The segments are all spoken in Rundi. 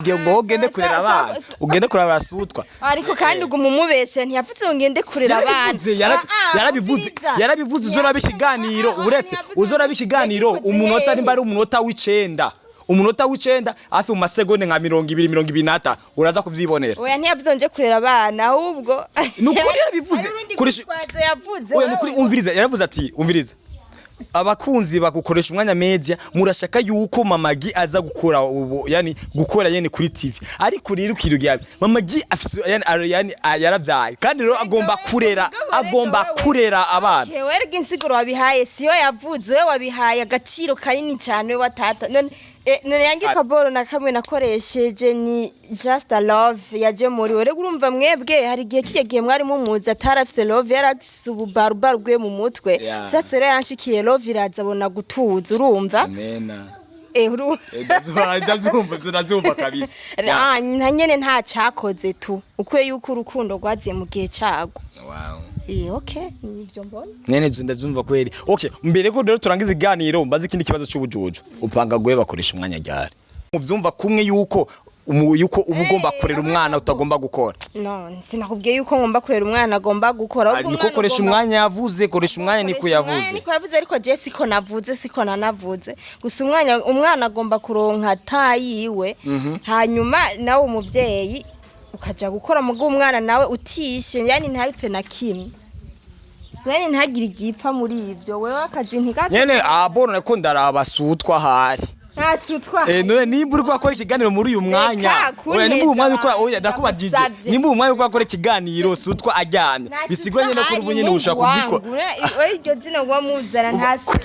ngo ugende kurera abana ugende kurera abasutwa ariko kandi uguma umubeshe ntiyavuze ngo ngende kurera abana yarabivuze uzora bikiganiro uretse uzora bikiganiro umunota nimba ari umunota w'icenda hafi mu masegonde nka 20-25 uraza kuvyibonera oya ntiyavuze nje kurera abana ahubwo nukuri yarabivuze oya nukuri umviriza yaravuze ati umviriza abakunzi bagukoresha umwanya media murashaka yuko Mamagi aza gukora yani gukora yene kuri TV ariko rero kirugiye Mamagi yani yaravyaye kandi rero agomba kurera abana werega insiguro wabihaye siyo yavuze we wabihaye agaciro kanini cyane we watata none yangi kaboro na kamwe nakoresheje ni just a love yaje muri we rego urumva mwebwe hari gihe kigiye mwari mumuza atarafise love yarafise ububarubaru bwe mu mutwe sasa rero yanshikiye love irazabona gutuza urumva amena ndazumva kabisa nyene nta cyakoze tu ukwe yuko urukundo rwaziye mu gihe cyago wow okay nibyo mbona nene ndavyumva kweli okay mbere ko rero turangiza iganiro mbaze ikindi kibazo cy'ubujuju upanga gwe bakoresha umwanya ryari muvyumva kumwe yuko ubugomba kurera umwana utagomba gukora no sinakubwiye yuko ngomba kurera umwana agomba gukora ahubwo niko koresha umwanya yavuze koresha umwanya niko yavuze niko yavuze ariko je siko navuze siko nanavuze gusa umwana agomba kuronka tayiwe hanyuma nawe umuvyeyi ukaja gukora mu umwana nawe utishe yani ntayipfe na kimwe yani ntagire igipfa muri ivyo wewe akazi ntigace nyene abona ko ndarabasutwa hari nasutwa none nimba uri gukora ikiganiro muri uyu mwanya oya nimba umwanya ukora oya ndakubajije nimba umwanya gukora ikiganiro sutwa ajyanye bisigwa nyene kuri ubunyene ushaka kugikora oya iryo zina ngo muzana ntasi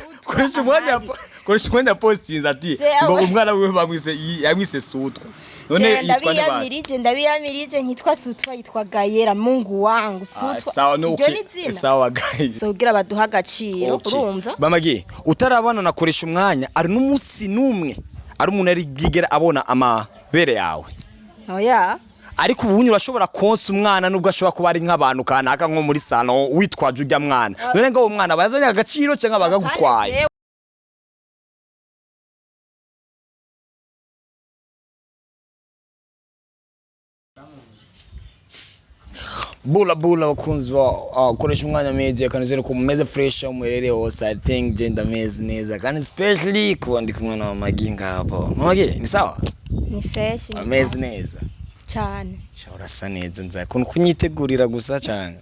koresha umwanya postinze ati ngo umwana wewe yamwise sutwa none yitwa ndabiyamirije nkitwa sutwa yitwa Gayera Mungu wangu sutwa iryo ni zina sawa Gayera zogira baduha agaciro urumva Mamagi utarabana nakoresha umwanya ari n'umusi numwe ari umuntu ari bwigera abona amabere yawe oya ariko ubunyu urashobora konsa umwana nubwo ashobora kuba ari nk'abantu kanaka nko muri sano witwaje ujya mwana none ngo uwo mwana bazanye agaciro cyangwa bagagutwaye Bula bakunzi ba koresha umwanya media kanizere ko mumeze fresh umwerere hose I think gender meze neza kandi especially ko ndi kumwe na Mamagi ngapo Mamagi ni sawa ni fresh ameze neza cyane urasa neza nza kunyitegurira gusa cyane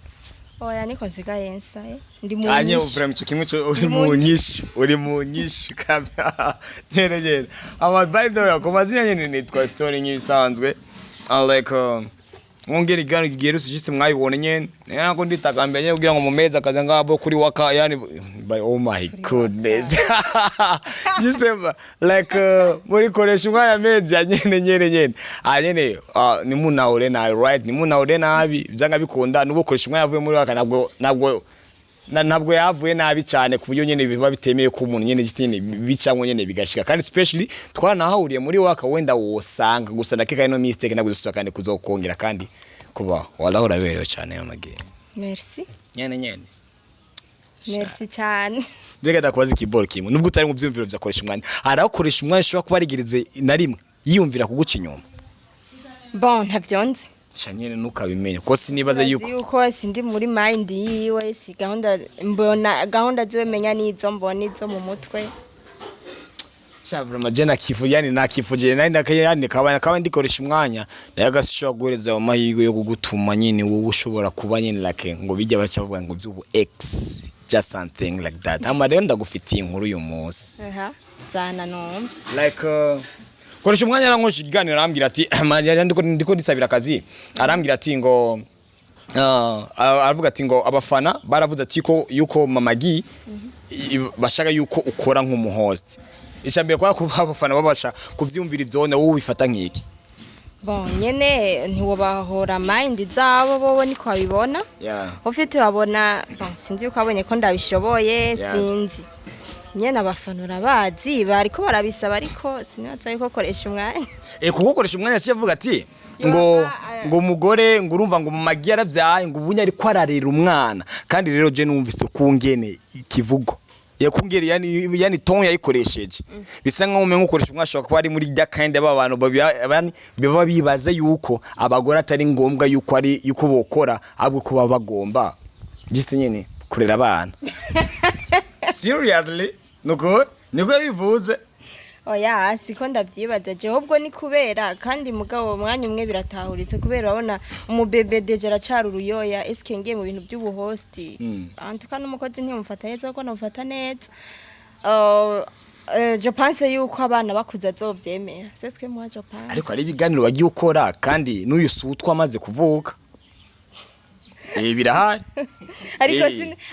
oya niko nsigayensa ndi mu nyishu anye uvrem cyo kimwe uri mu nyishu kabya nere by the way ko mazina nyene nitwa story nyisanzwe like ngongera igano gigeruse cyitse mwayibone nyene nako nditakambye kugira ngo mumeza akaza ngabo kuri waka yani by oh my goodness yisema like muri koresha umwanya meza nyene anyene ni munaure na right ni munaure nabi byanga bikunda nubo koresha umwanya avuye muri waka ntabwo yavuye nabi cyane ku buryo nyene biba bitemeye ko umuntu nyene gitini bicamwe nyene bigashika kandi especially twanahahuriye muri waka wenda wosanga gusa ndakeka ino mistake naguzusura kandi kuzokongera kandi kuba wala uraberewe cyane Mamagi merci nyene merci cyane mbega ndakubaza ikiboro kimwe nubwo utari mu byumviro byakoresha umwanya arakoresha umwanya ushobora kuba arigirize na rimwe yiyumvira kuguca inyuma bon ntavyonze cyanyene nukabimenya ko sinibaza yuko sindi muri mind yiwe si gahunda zibemenya nizo mbona izo mu mutwe shavura majena kifu yani nakifuje nari ndakayandi kaba ndikoresha umwanya nayagasishobora guhereza amahirwe yo kugutuma nyine wowe ushobora kuba nyine like ngo bijya bacavuga ngo by'ubu x just something like that amarero ndagufitiye inkuru uyu munsi zana numva like koresha umwanya arankoresha ikiganiro arambwira ati ndiko ndisabira akazi arambwira ati ngo aravuga ati ngo abafana baravuze ati ko yuko Mamagi bashaka yuko ukora nk'umuhost ishambye kwa abafana babasha kuvyumvira ivyone wowe bifata nkiki bon nyene ntiwo bahora mind zabo bobo niko babibona ufite wabona bon sinzi uko abonye ko ndabishoboye sinzi nyene abafanura bazi bariko barabisaba ariko sinaza yuko koresha umwanya kugukoresha umwanya cyavuga ati ngo umugore ngo urumva ngo Mamagi yaravyaye ngo ubunya ariko ararera umwana kandi rero je numvise kungene ikivugo yakungere yani ton yayikoresheje bisa nkaho umenye ukoresha umwashaka kuba ari muri rya kind y'abantu baba bibaza yuko abagore atari ngombwa yuko bokora ahubwo kuba bagomba giste nyene kurera abana. Seriously niko bivuze. Oya siko ndavyibaza je ahubwo ni kubera kandi mugabo mwanya umwe biratahuritse kubera urabona umubebe deje aracara uruyoya eske ngiye mu bintu by'ubuhosti antuka n'umukozi ntiyumfata neza ko namufata neza. Je pense yuko abana bakuza azovyemera c'est ce que moi je pense. Ariko ari ibiganiro wagiye ukora kandi n'uyu sutwa amaze kuvuka birahari.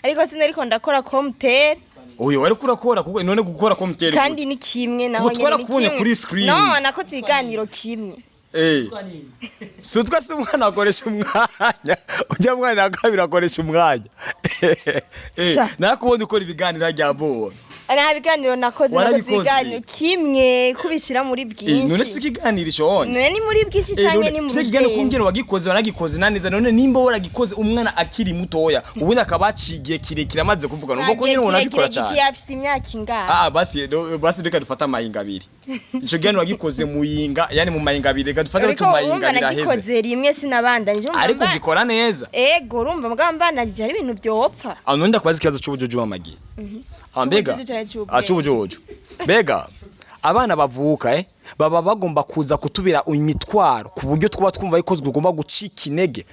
ariko sinariko ndakora commentaire. Oyo wari kurakora kuko none gukora commentaire kandi ni kimwe naho nyene ni kimwe kuri screen. No nakoze ikiganiro kimwe. Sutwa si umwana akoresha umwanya ujya mwana akabira akoresha umwanya. Nakubonye ukora ibiganiro ajyabo. Ana biganiro nakoze ikiganiro kimwe kubishira muri bwinshi. None si ikiganiro shone. None ni muri bwinshi cyane ni muri. Ikiganiro kungera wagikoze wanagikoze naneza none nimba waragikoze umwana akiri mutoya ubundi akabacigiye kirekire amaze kuvuga ngo ko nyine unabikora cyane. Kirekire afite imyaka ingahe? Basi reka dufata amayinga abiri. Ico giganiro wagikoze mu yinga yani mu mayinga abiri reka dufata mu mayinga biraheze. Ariko nagikoze rimwe sinabandanye ariko gikora neza. Ego urumva mugambandanye ari ibintu byopfa. None ndakwaza ikibazo cy'ubujojo wamagiye. Ambega acubujojo bega abana bavuka baba bagomba kuza kutubira imitwaro ku buryo twaba twumva ikozwe ugomba gucika intege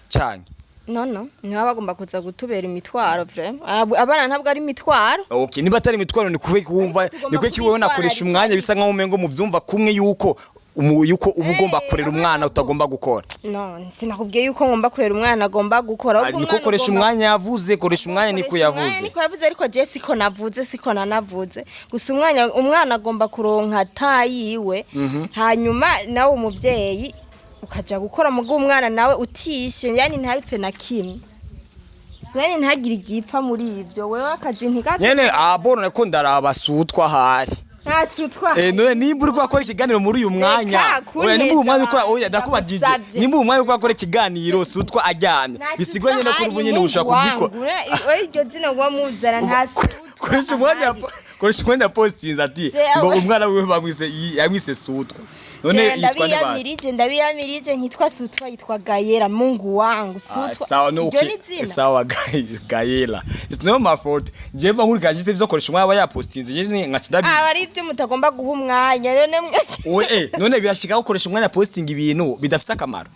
cyane. No niba bagomba kuza gutubera imitwaro vraiment abana ntabwo ari imitwaro. Okay niba atari imitwaro ni kube kumva ni kwe kiwewe nakoresha umwanya bisa nkaho umengo mu vyumva kumwe yuko uba ugomba kurera umwana utagomba gukora. No sinakubwiye yuko ngomba kurera umwana agomba gukora ahubwo niko koresha umwanya yavuze koresha umwanya niko yavuze. Niko yavuze ariko je siko navuze siko nanavuze gusa umwana agomba kuronka tayiwe hanyuma nawe umuvyeyi ukaja gukora mu umwana nawe utishe yani ntayipfe na kimwe yani ntagira igipfa muri ivyo wewe akazi ntigaje nyene abona ko ndaraba sutwa hari nasutwa none nimba uri gukora ikiganiro muri uyu mwanya oya nimba umwanya ukora oya ndakubajije nimba umwanya gukora ikiganiro sutwa ajyanye bisigwa nyene ko ubu nyene ushaka kubikora oya iryo zina ngo muzana ntasutwa koresha umwanya postinze ati ngo umwana wewe yamwise sutwa none ndabiyamirije nkitwa sutwa yitwa Gayela Mungu wangu sutwa sawa no okay sawa Gayela it's not my fault je ba nkuri kajise byo koresha umwanya yapostinze je nkakidabi ari ibyo mutagomba guha umwanya none birashika gukoresha umwanya posting ibintu bidafite akamaro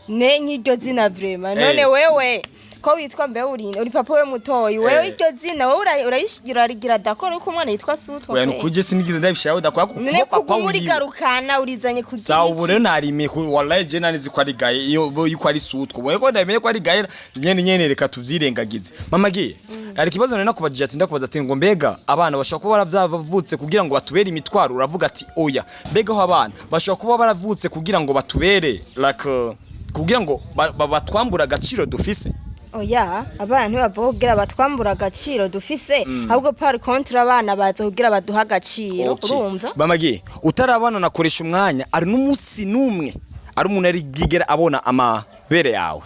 nk'iryo zina vraiment none wewe ko witwa mbe uri papa we mutoyi wewe iryo zina wewe urayishigira rigira dakora uko umwana yitwa sutwa oya nukuje sinigize ndabishaho dakora ko papa muri garukana urizanye kugira sawa ubu rero narime wallahi je nanizi ko ari gaye yuko ari sutwa wewe ko ndamenye ko ari gaye nyene reka tuvyirengagize mama giye ari kibazo none nakubajije ati ndakubaza ati ngo mbega abana bashaka kuba baravutse kugira ngo batubere imitwaro uravuga ati oya mbega ho abana bashaka kuba baravutse kugira ngo batubere like kugira ngo batwambura agaciro dufise. Oya abana ntibavuga kugira batwambura agaciro dufise ahubwo par contre abana baza kugira baduha agaciro urumva bamagi utarabana nakoresha umwanya ari n'umusi numwe ari umuntu ari bwigera abona amabere yawe.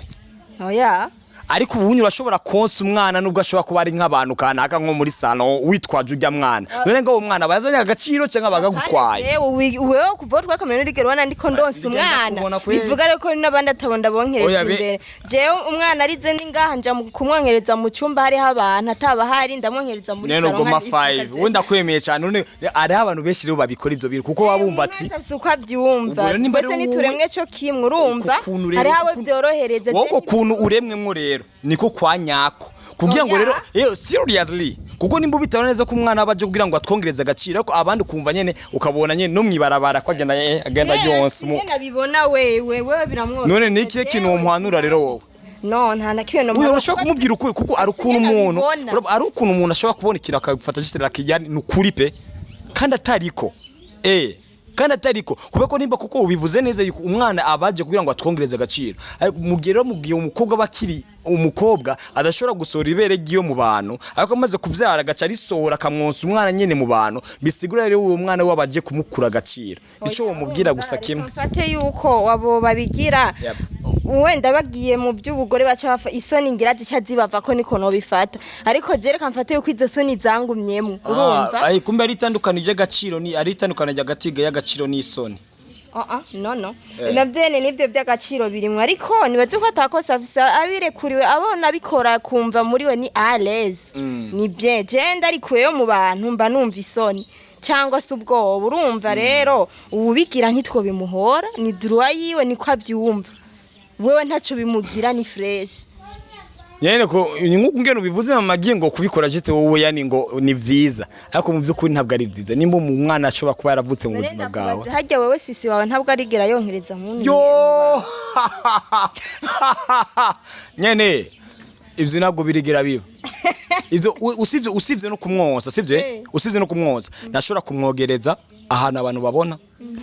Oya ariko ubu urashobora konsa umwana nubwo ashobora kuba ari nk'abantu kanaka nko muri sano witwaje ujya mwana none ngo uwo mwana bazanye agaciro cyangwa bagagutwaye wewe kuva twakamenya n'urigero wana ndiko ndonsa umwana bivuga reko n'abandi atabonda bonkereza imbere jewe umwana arize ningaha nja kumwonkereza mu cyumba hari abantu ataba hari ndamwonkereza muri sano nka 5 wenda kwemeye cyane none ari abantu benshi rero babikora ivyo bintu kuko babumva ati uko abyumva bese nituremwe cyo kimwe urumva hari hawe byorohereze woko kuntu uremwe rero niko kwa nyako kugira ngo rero seriously kuko nimba bitaro neza ko umwana abaje kugira ngo atwongereze agaciro ko abandi kumva nyene ukabona nyene no mwibarabara ko agenda yonse mu nabibona wewe biramwose none niki kintu umuhanura rero wowe no nta nakiwe no urashobora kumubwira ukuri kuko ari ukuntu umuntu ashobora kubona ikintu akagufata gisera kijyane n'ukuri pe kandi atariko kandi atariko kubeko nimba kuko ubivuze neza yuko umwana abaje kugira ngo atwongereze agaciro mugero mugiye umukobwa bakiri umukobwa adashobora gusora ibere giyo mu bantu ariko amaze kuvyara agaca risohora kamwonsa umwana nyene mu bantu bisigura rero uwo mwana wabaje kumukura agaciro ico wo mubwira gusa kimwe mfate yuko wabo babigira wenda bagiye mu by'ubugore baca bafa isoni ngira zica zibava ko niko no bifata ariko je reka mfate yuko izo soni zangumyemo urumva ai kumbe ari itandukano ry'agaciro ni ari itandukano ry'agatiga y'agaciro n'isoni no navyene nivyo by'agaciro birimwe ariko nibaze ko atakosa afisa abirekuriwe abona bikora kumva muri we ni à l'aise ni bien je ndarikuyeyo mu bantu mba numva isoni cyangwa se ubwoba urumva rero ubigira nkitwo bimuhora ni droit yiwe niko avyumva wewe ntaco bimugira ni fresh nyene ko nkuko ngeno bivuze mamagiye ngo kubikora jite wowe yani ngo ni vyiza ariko mu byukuri ntabwo ari vyiza nimba mu mwana ashobora kuba yaravutse mu buzima bwawe hajya wewe sisi wawe ntabwo arigera yonkereza nk'umuntu yo nyene ivyo ntabwo birigera biba ivyo usivye no kumwosa sivye usivye no kumwosa nashobora kumwogereza ahantu abantu babona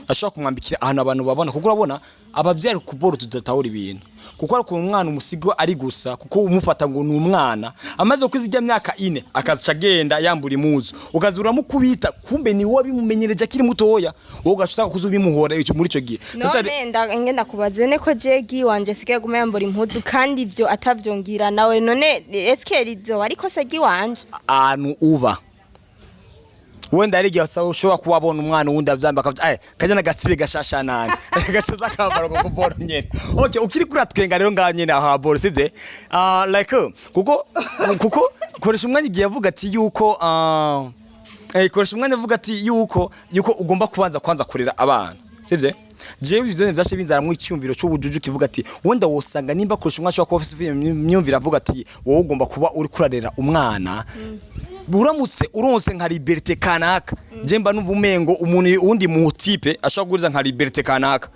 ashobora kumwambikira ahantu abantu babona kuko urabona abavyari kuboro tudatahura ibintu kuko ari ku mwana umusigo ari gusa kuko umufata ngo ni umwana amaze kwizijya myaka 4 akaza agenda yambura imuzu ukazura mukubita kumbe ni wowe bimumenyereje akiri mutoya wowe ugashaka kuzubimuhora ico muri ico gihe none ngenda kubaze ne ko jegi wanje sike guma yambura impuzu kandi ivyo atavyongira nawe none eskerizo ariko sagi wanje anu uba wenda ari gihe ushobora kubabona umwana wundi avyamba akavuga kaje na gasire gashashanana gashaza kabaro ko boro nyene okay ukiri kuri atwenga rero nganye aha boro sivye like kuko koresha umwanya igihe yavuga ati yuko koresha umwanya avuga ati yuko ugomba kubanza kwanza kurera abana sivye jewe ivyo vyashe binzaramwe icyumviro cy'ubujuju kivuga ati wenda wosanga nimba koresha umwanya ashobora kuba ofisi myumvira avuga ati wowe ugomba kuba uri kurarera umwana buramutse uronse nka liberté kanaka jemba numva umengo umuntu undi mu type ashaka guriza nka liberté kanaka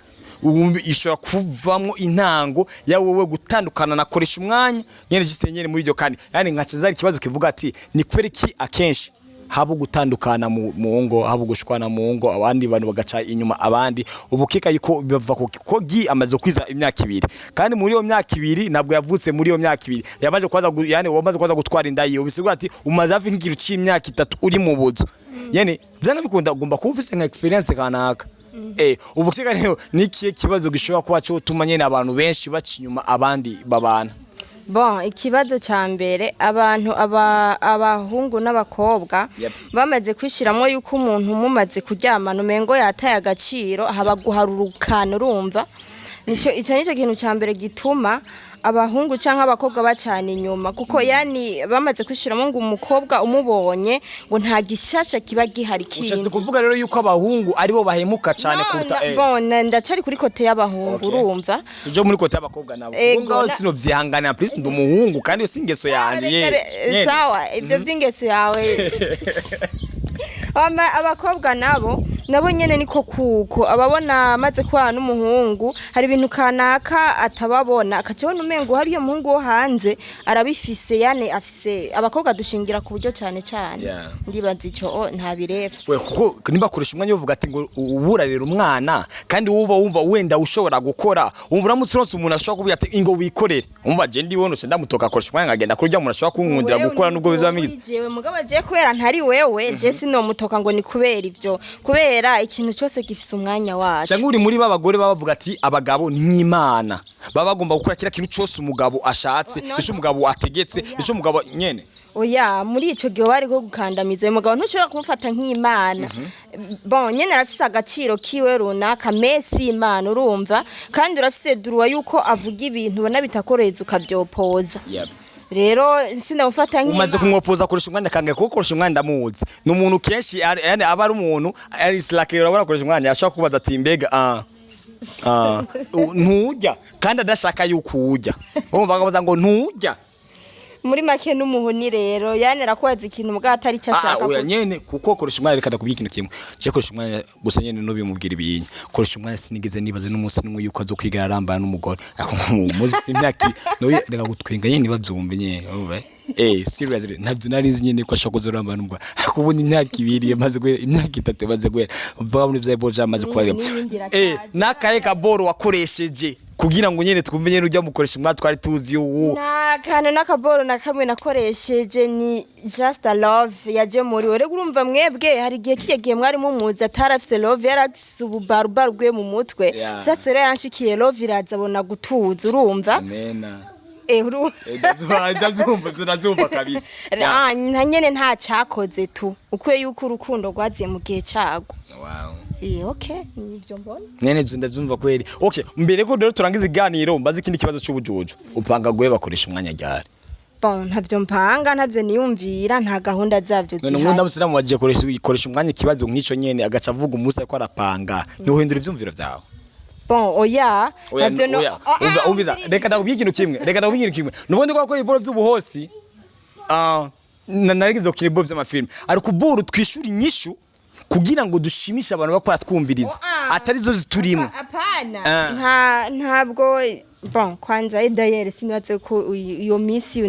ishobora kuvamwo intango ya wowe gutandukana na koresha umwanya nyene gisenyere muri ryo kandi yani nkacizari kibazo kivuga ati ni kwereki akenshi habo gutandukana mu ngo habo gushwana mu ngo abandi bantu bagaca inyuma abandi ubukika yuko bava ko gi amaze kwiza imyaka 2 kandi muri iyo myaka 2 nabwo yavutse muri iyo myaka 2 yabaje kwaza yani wamaze kwaza gutwara indayi ubisigura ati umaze afi nk'igiru c'imyaka 3 uri mu buzo yani byana bikunda ugomba kufise nka experience kanaka ubukika rero nikiye kibazo gishobora kuba cyo tumanye n'abantu benshi bacinyuma abandi babana Bon, ikibazo ca mbere abantu abahungu n'abakobwa bamaze kwishiramo yuko umuntu mumaze kuryamana umengo yataye agaciro haba guharurukana urumva nico kintu ca mbere gituma abahungu canke abakobwa bacana inyuma kuko yani bamaze kwishiramo ngo umukobwa umubonye ngo nta gishasha kiba gihari kindi ushatse kuvuga rero yuko abahungu aribo bahemuka cane kuruta bon ndacari kuri kote y'abahungu urumva tuje muri kote y'abakobwa nabo ngo sino vyihangana please ndumuhungu kandi singeso yanje sawa ivyo vyingeso yawe abakobwa nabo nyene niko kuko ababona amaze kwa n'umuhungu hari ibintu kanaka atababona akacibona umengo hari yo muhungu wo hanze arabifise yani afise abakobwa dushingira ku buryo cyane ndibaza ico nta birefa we kuko nimba koresha umwanya uvuga ati ngo uburarira umwana kandi wumva wenda ushobora gukora umva uramutse uronse umuntu ashobora kuvuga ati ingo wikorere umva je ndi wonose ndamutoka koresha umwanya ngagenda kurya umuntu ashobora kunkundira gukora nubwo bizamize jewe mugabo je kubera ntari wewe je sino mutoka ngo ni kubera ivyo kubera ikintu cyose gifise umwanya wacu cyangwa uri muri babagore bavuga ati abagabo ni nk'Imana baba bagomba gukora kira kintu cyose umugabo ashatse ejo umugabo ategetse ejo umugabo nyene oya muri ico gihe bari ko gukandamiza umugabo ntushobora kumufata nk'Imana bon nyene arafise agaciro kiwe runaka Messi Imana urumva kandi urafise droit yuko avuga ibintu bona bitakoreza ukavyopoza rero sindamufata nk'Imana umaze kumwopoza koresha umwanya kange kuko koresha umwanya ndamuzi ni umuntu kenshi yani aba ari umuntu ari slake urabona koresha umwanya ashaka kubaza ati mbega ntujya kandi adashaka yuko ujya umva bakabaza ngo ntujya muri make n'umuhuni rero yani arakubaza ikintu mbwa atari cyo ashaka oya nyene kuko koresha umwanya reka ndakubwira ikintu kimwe je koresha umwanya gusa nyene no bimubwira ibinyi koresha umwanya sinigeze nibaze n'umunsi n'umwe yuko azokwiga arambana n'umugore muzi imyaka no reka gutwenga nyene bavyumve nyene seriously ntabyo narinzi nyene ko ashaka kuzorambana n'umugore kubona imyaka 2 yamaze gwe imyaka 3 maze gwe mva muri bya boja amaze kwa nakaye kaboro wakoresheje kugira ngo nyene twumve nyene ujya mukoresha umwa twari tuzi uwo nta kantu n'akaboro na kamwe nakoresheje ni just a love yaje muri we rero urumva mwebwe hari igihe kije gihe mwari mumuzi atarafise love yarafise ububarubaru bwe mu mutwe sasa rero yanshikiye love iraza abona gutuza urumva amena ndazumva kabisa nta nyene nta cyakoze tu ukwiye yuko urukundo rwaziye mu gihe cyago wow okay nibyo mbona nyene ndavyumva kweli okay mbere ko rero turangiza iganiro mbaze ikindi kibazo cy'ubujuju upanga gwe bakoresha umwanya ryari bon ntavyo mpanga ntavyo niyumvira nta gahunda zavyo zihari none ndamusira mu baje koresha umwanya kibazo nk'ico nyene agaca avuga umusa ko arapanga ni uhindura ivyumviro vyawe bon oya navyo no umviza reka ndakubwira ikintu kimwe nubundi ko akora iboro vy'ubuhosi narigize okiribo vy'amafilm ari kuburu twishura inyishu kugira ngo dushimishe abantu bakora twumviriza atari zo ziturimo apana ntabwo bon kwanza idayere sinaze ko iyo misi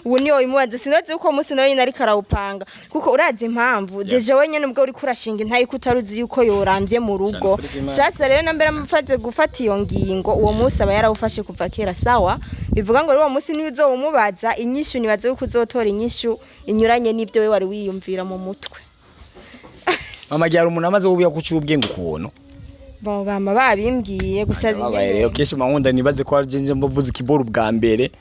ubu niyo imubaza sinaze ko umunsi nayo nari karawupanga kuko urazi impamvu deje wenyene ubwo uri kurashinga ntayi kutaruzi yuko yorambye mu rugo sasa rero nambere amufate gufata iyo ngingo uwo munsi aba yarawufashe kuva kera sawa bivuga ngo uwo munsi niyo uzowumubaza inyishu nibaze ko uzotora inyishu inyuranye n'ibyo we wari wiyumvira mu mutwe mama gyara umuntu amaze ubuya kucyubwenge ukuntu bo bama babimbwiye gusa rero kesho mahunda nibaze ko arjenje mbavuze ikiboro bwa mbere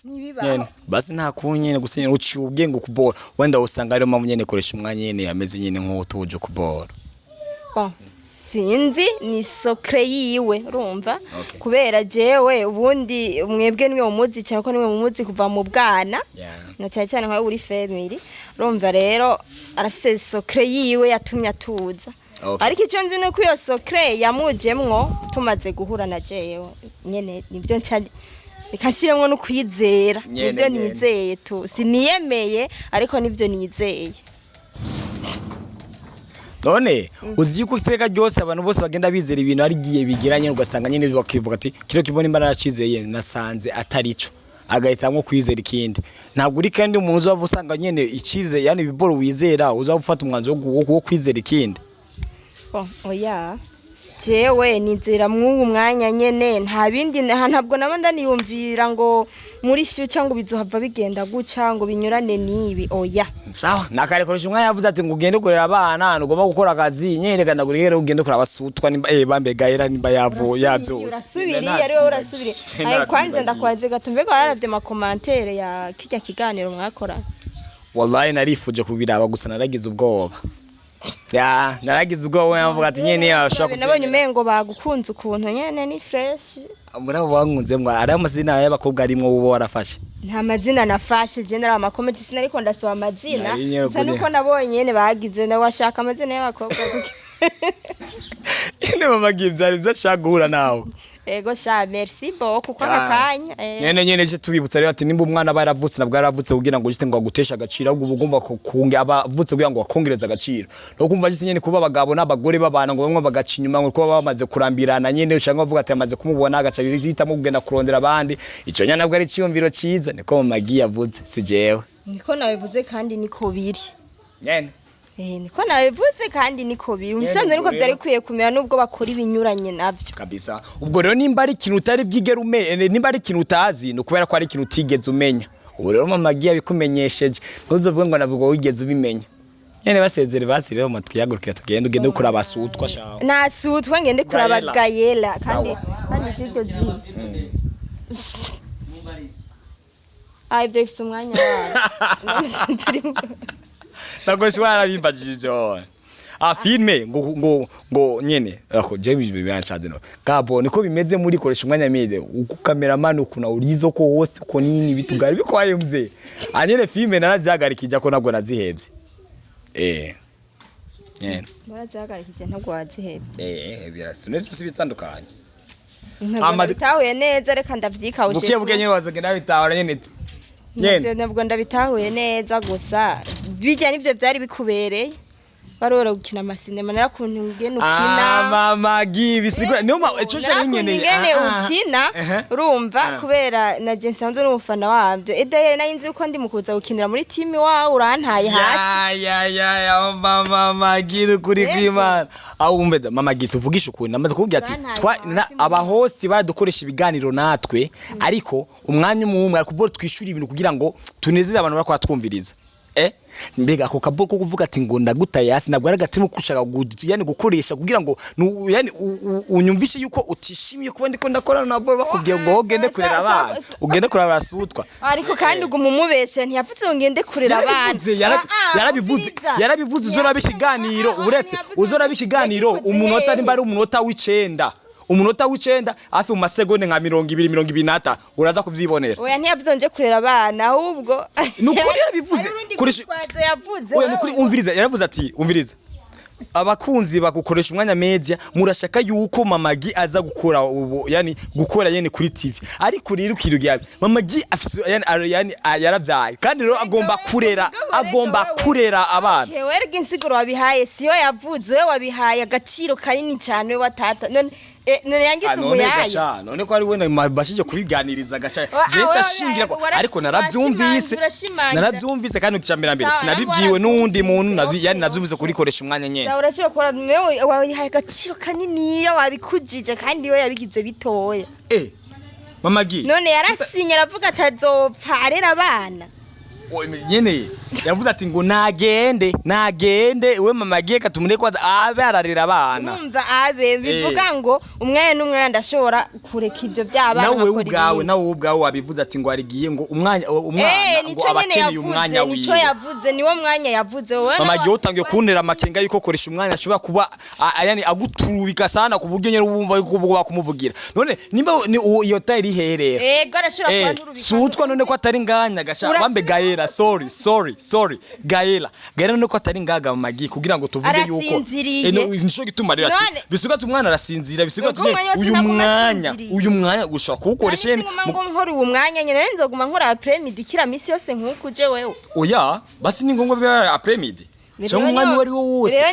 nibibaho basi nta kunyene gusinya ucyubwenge kubora wenda usanga ari mama nyene koresha umwanya nyene yameze nyene nk'utuje kubora bon sinzi ni secret yiwe urumva kubera jewe ubundi mwebwe niwe umuzi cyane ko niwe umuzi kuva mu bwana na cyane nka uri family urumva rero arafise secret yiwe yatumye atuza ariko icyo nzi no kuyo secret yamujemwo tumaze guhura na jewe nyene nibyo ncyane ikashiremwo no kwizera nibyo nizeye tu siniyemeye ariko nibyo nizeye none uzi yuko iteka ryose abantu bose bagenda bizera ibintu ari giye bigiranye ugasanga nyine bakivuga ati kiro kibona imbara yacizeye nasanze atarico agahita nko kwizera ikindi ntabwo uri kandi umuntu uzava usanga nyene ikize yani biboro wizera uzafata umwanzo wo kwizera ikindi oya jewe nizera mwubu mwanya nyene nta bindi ntabwo nabanda niyumvira ngo muri shu cyangwa bizohava bigenda guca ngo binyurane nibi oya sawa nakare koresha umwanya yavuze ati ngo ugende kurera abana ugomba gukora akazi nyerekana guri rero ugende kora abasutwa nimba bambega era nimba yavo yabyo urasubiri yari urasubiri ayi kwanza ndakwaze gatumbe ko yaravye ma commentaire ya kijya kiganiro mwakora wallahi narifuje kubiraba gusa naragize ubwoba naragize ubwoba yavuga ati nyene yashaka nabonye umengo bagukunze ukuntu nyene ni fresh murabo bankunze mwa ari amazina y'abakobwa arimwo ubo warafashe nta mazina nafashe general ama comment sinariko ndasaba amazina gusa nuko nabonye nyene bagize ndawashaka amazina y'abakobwa ine mama gibyari byashaka guhura nawe ego sha merci beaucoup kwa akanya nyene je tubibutsa rero ati nimba umwana baravutse nabwo yaravutse kugira ngo gite ngo agutesha agaciro ahubwo ugomba kunge abavutse kugira ngo akongereza agaciro no kumva gite nyene kuba abagabo n'abagore babana ngo bamwe bagacinyuma ngo kuba bamaze kurambirana nyene ushaka bavuga ati amaze kumubona agaca yitamo kugenda kurondera abandi ico nyana nabwo ari ciyumviro ciza niko magi yavuze si jewe niko nabivuze kandi niko biri nyene niko nabivuze kandi niko biri umusanze niko byari kwiye kumera nubwo bakora ibinyuranye navyo kabisa ubwo rero nimba ari ikintu utari bwigera nimba ari ikintu utazi no kubera ko ari ikintu utigeze umenya ubu rero mama giye bikumenyesheje ntuzovuge ngo nabwo wigeze ubimenya nyene basezere basi rero matwi yagurukira tugende ugende kuri abasutwa shaho nasutwa ngende kuri abagayela kandi tigeze ibyo bifite umwanya wawe nakoresha warabimbajije filme ngo nyene ako je bibanchade no gabo niko bimeze muri koresha umwanya mide uko cameraman ukuna urizo ko wose ko nini bitugari bikwaye mze anyene filme narazihagarikije ko nabwo nazihebye nyene narazihagarikije ntabwo wazihebye birasune byose bitandukanye bitahuye neza reka ndavyikawushe buke nyene wazagenda bitahura nyene nyene nabwo ndabitahuye neza gusa bijya nivyo byari bikubereye barora gukina amasinema narakuntu ngene ukina mama gi bisigura niyo eco cyari nyene ngene ukina urumva kubera na je nsanzwe n'umufana wabyo edeye nayinzi uko ndi mukuza gukinira muri team wawe urantaye hasi ya mama gi kuri kwimana aho umbeda mama gi tuvugisha ukuntu namaze kubwira ati aba host baradukoresha ibiganiro natwe ariko umwanya umwe arakubora twishura ibintu kugira ngo tunezeze abantu barakwa twumviriza mbega ako kaboko kuvuga ati ngo ndagutaye hasi nabwo aragatimo kushaka yani gukoresha kugira ngo yani unyumvishe yuko utishimiye kuba ndiko ndakorana nabo bakubwiye ngo ugende kurera abana ugende kurera abasutwa ariko kandi ngo umumubeshe ntiyafutse ngo ngende kurera abana yarabivuze uzora bikiganiro uretse uzora bikiganiro umunota nimba ari umunota w'icenda umunota w'icenda hafi mu masegonde nka 20-25 uraza kuvyibonera oya ntiyavyonje kurera abana ahubwo nukuri yarabivuze oya nukuri umviriza yaravuze ati umviriza abakunzi bagukoresha umwanya media murashaka yuko Mama Gi aza gukora yani gukora yene kuri TV ariko rero kirugiye Mama Gi yani yaravyaye kandi rero agomba kurera abana werega insiguro wabihaye siyo yavuze we wabihaye agaciro kanini cyane watata none yangize umuyaye none ko ari we bashije kubiganiriza gasha je shingira ko ariko naravyumvise kandi ukicambira mbere sinabibwiwe nundi muntu yani navyumvise kurikoresha umwanya nyene uracyo kora mewe wabihaye agaciro kanini wabikujije kandi we yabigize bitoya Mama Gi none yarasinye aravuga atazopfa arera abana nyene yavuze ati ngo nagende we Mama Gi katumune kwa abe ararira abana umva abe bivuga ngo umwana n'umwana ndashobora kureka ibyo by'abana nawe ubwawe wabivuze ati ngo arigiye ngo umwana ngo abakeneye umwanya wiwe nico yavuze niwo mwanya yavuze wowe Mama Gi utangiye kuntera amakenga yuko koresha umwanya ashobora kuba yani aguturubika sana kuburyo nyene ubumva yuko bakumuvugira none nimba iyo tayiri herera arashobora kuba nturubika sutwa none ko atari nganya gasha bambe Gaela sorry Gaela none ko atari ngaga Mama Gi kugira ngo tuvuge yuko nico gituma rero ati bisuga tumwana arasinzira bisuga tumwe uyu mwanya gushaka kuwukoresha yene nkora uwo mwanya nyene nzoguma nkora apremidi kira misi yose nkuko je wewe oya basi ni ngombwa bya apremidi cyangwa umwanya wari wo wose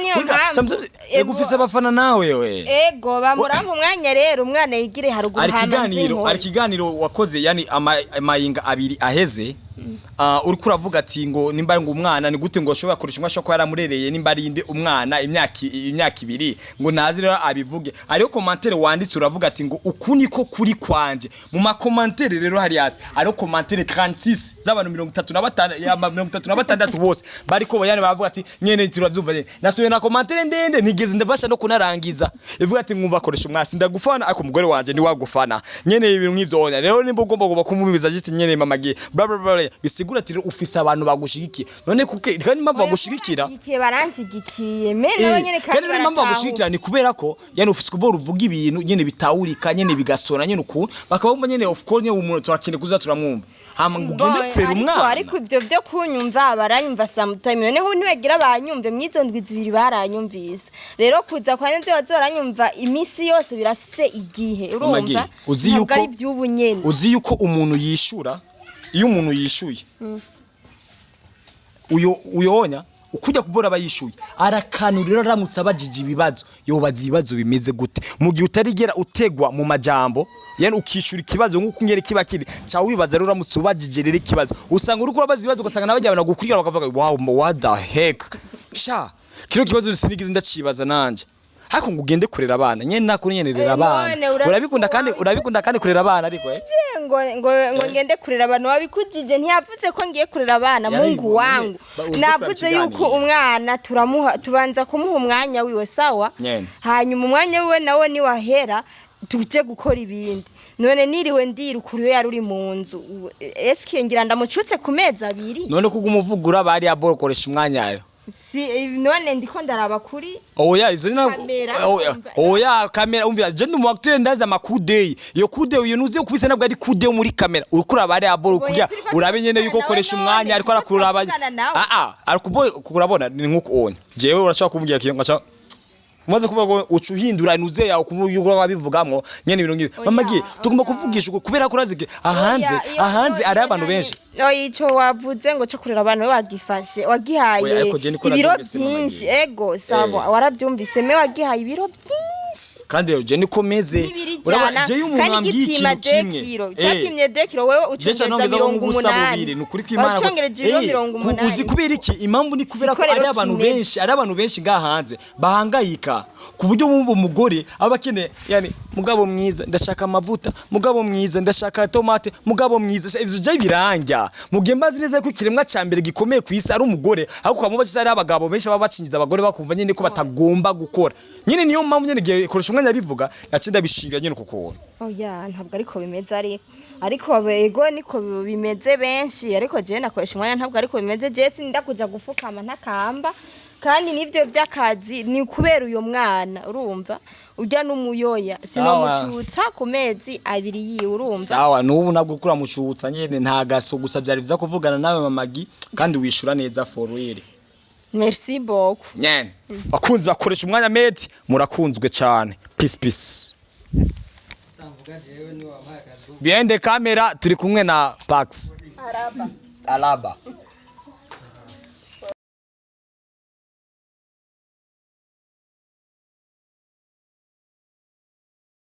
egufise abafana nawe we ego bamurampa umwanya rero umwana yigire haruguru ari kiganiro wakoze yani amayinga abiri aheze uriko uravuga ati ngo nimba ngo umwana ni gute ngo ashobora kurisha umwasha ko yaramurereye nimba ari inde umwana imyaka ibiri ngo nazi rero abivuge ariyo commentaire wanditse uravuga ati ngo ukuni ko kuri kwanje mu ma commentaire rero hari yazi ariyo commentaire 36 z'abantu 35 bose bariko bayane bavuga ati nyene turavyumva nasubiye na commentaire ndende nigeze ndabasha no kunarangiza ivuga ati ngumva koresha umwasi ndagufana ako mugore wanje ni wagufana nyene ibintu nk'ivyo onya rero nimba ugomba kumubiza just nyene Mama Gi bisigura ati ufise abantu bagushigikiye none kuke kandi impamvu bagushigikira baranshigikiye mene abanyene kandi impamvu bagushigikira ni kubera ko yani ufise kubora uvuga ibintu nyene bitawurika nyene bigasona nyene ukuntu bakabumva nyene of course nyene umuntu turakene kuza turamwumva hama ngugende kwera umwana ariko ibyo byo kunyumva baranyumva sometime none ho ntiwegira abanyumve mwizo ndwi zibiri baranyumvise rero kuza kwa nje bazoranyumva imisi yose birafise igihe urumva uzi yuko umuntu yishura iyo umuntu yishuye uyonya ukujya kubora abayishuye arakanurira aramutse abajije ibibazo yobaza ibibazo bimeze gute mu gihe utarigera utegwa mu majambo yani ukishura ikibazo nk'uko ngere kiba kiri cha wibaza rero uramutse ubajije rero ikibazo usanga uri kubaza ibibazo ugasanga nabajyana gukurikira bakavuga wow what the heck sha kiro kibazo sinigize ndacibaza nanje hako ngugende kurera abana nyene nakuri nyenerera abana urabikunda kandi kurera abana ariko ngo ngende kurera abantu wabikujije ntiyavuze ko ngiye kurera abana Mungu wangu navuze yuko umwana tubanza kumuha umwanya wiwe sawa hanyuma umwanya wiwe nawe ni wahera tuje gukora ibindi none niriwe ndirukuriwe yari uri mu nzu eske ngira ndamucutse ku meza abiri none kugumuvugura bari abokoresha umwanya ayo none ndiko ndaraba kuri oya izo oya kamera umvira je ndi mu acteur ndaza makude yo kude uyu nuze kubise nabwo ari kude muri kamera urikura bari aboro kujya urabe nyene yuko koresha umwanya ariko arakuraba arikubo kurabona ni nkuko onye jewe urashaka kumbwira kiyo ngacha umaze kuvuga ngo ucuhindura nuze yawe kuvuga wabivugamwo nyene ibintu ngibi mama gi tugomba kuvugisha uko kubera ko urazike ahanze ari abantu benshi ico wavuze ngo cyo kurera abantu wagifashe wagihaye ibiro byinshi ego sabo warabyumvise me wagihaye ibiro byinshi kandi rero je niko meze urabona je y'umuntu ambwiye ikintu kimwe cyapimye dekiro wewe ucungeza 180 nukuri kw'Imana uzi kubera iki impamvu ni kubera ko ari abantu benshi ngahanze bahangayika ku buryo bumva umugore abakene yani mugabo mwiza ndashaka amavuta mugabo mwiza ndashaka tomate mugabo mwiza ivyo je biranja mugihe mbazi neza ko kiremwa cyambere gikomeye ku isi ari umugore ariko kwamuva cyari abagabo benshi baba bacinyiza abagore bakumva nyine ko batagomba gukora nyine niyo mpamvu nyine gihe koresha umwanya bivuga nacinda bishinga nyine kuko oya ntabwo ariko bimeze ariko bego niko bimeze benshi ariko je nakoresha umwanya ntabwo ariko bimeze je sindakuja gufukama ntakamba kandi nivyo by'akazi ni kubera uyo mwana urumva ujya n'umuyoya sinomucutsa ku mezi 2 yiwe urumva sawa nubu nabwo kura mucutsa nyene nta gaso gusa byari biza kuvugana nawe mamagi kandi wishura neza for real merci beaucoup nyene bakunzi bakoresha umwanya meti murakunzwe cyane peace biende kamera turi kumwe na Pax araba